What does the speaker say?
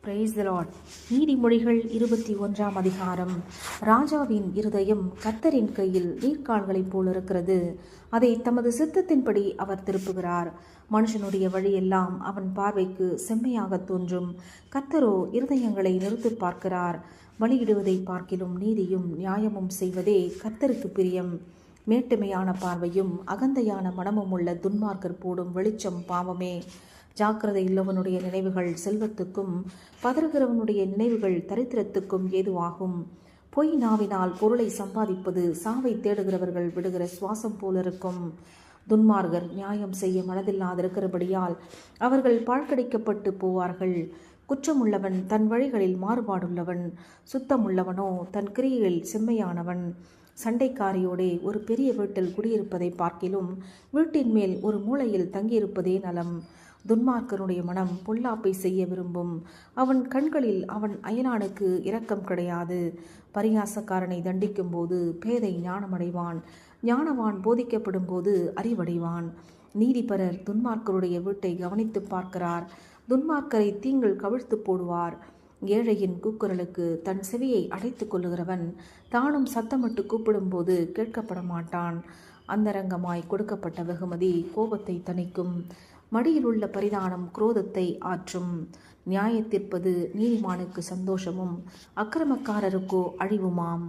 Praise the Lord. நீதிமொழிகள் 21 அதிகாரம். ராஜாவின் இருதயம் கர்த்தரின் கையில் நீர்க்கால்களைப் போல் இருக்கிறது. அதை தமது சித்தத்தின்படி அவர் திருப்புகிறார். மனுஷனுடைய வழியெல்லாம் அவன் பார்வைக்கு செம்மையாக தோன்றும். கர்த்தரோ இருதயங்களை நிறுத்து பார்க்கிறார். பலியிடுவதை பார்க்கிலும் நீதியும் நியாயமும் செய்வதே கர்த்தருக்கு பிரியம். மேட்டுமையான பார்வையும் அகந்தையான மனமும் உள்ள துன்மார்க்கர் போடும் வெளிச்சம் பாவமே. ஜாக்கிரதை உள்ளவனுடைய நினைவுகள் செல்வத்துக்கும் பதறுகிறவனுடைய நினைவுகள் தரித்திரத்துக்கும் ஏதுவாகும். பொய் நாவினால் பொருளை சம்பாதிப்பது சாவை தேடுகிறவர்கள் விடுகிற சுவாசம் போல இருக்கும். துன்மார்கர் நியாயம் செய்ய மனதில்லாதிருக்கிறபடியால் அவர்கள் பாழ்கடிக்கப்பட்டு போவார்கள். குற்றமுள்ளவன் தன் வழிகளில் மாறுபாடுள்ளவன், சுத்தமுள்ளவனோ தன் கிரியையில் செம்மையானவன். சண்டைக்காரியோடே ஒரு பெரிய வீட்டில் குடியிருப்பதை பார்க்கிலும் வீட்டின் மேல் ஒரு மூலையில் தங்கியிருப்பதே நலம். துன்மார்க்கனுடைய மனம் பொல்லாப்பை செய்ய விரும்பும். அவன் கண்களில் அவன் அயலானுக்கு இரக்கம் கிடையாது. பரியாசக்காரனை தண்டிக்கும் போது பேதை ஞானமடைவான். ஞானவான் போதிக்கப்படும் போது அறிவடைவான். நீதிபரர் துன்மார்க்கருடைய வீட்டை கவனித்து பார்க்கிறார். துன்மார்க்கரை தீங்கள் கவிழ்த்து போடுவார். ஏழையின் கூக்குரலுக்கு தன் செவியை அடைத்து கொள்ளுகிறவன் தானும் சத்தமிட்டு கூப்பிடும்போது கேட்கப்பட மாட்டான். அந்தரங்கமாய் கொடுக்கப்பட்ட வெகுமதி கோபத்தை தணிக்கும். மடியில் உள்ள பரிதானம் குரோதத்தை ஆற்றும். நியாயத்திற்பது நீதிமானுக்கு சந்தோஷமும் அக்கிரமக்காரருக்கோ அழிவுமாம்.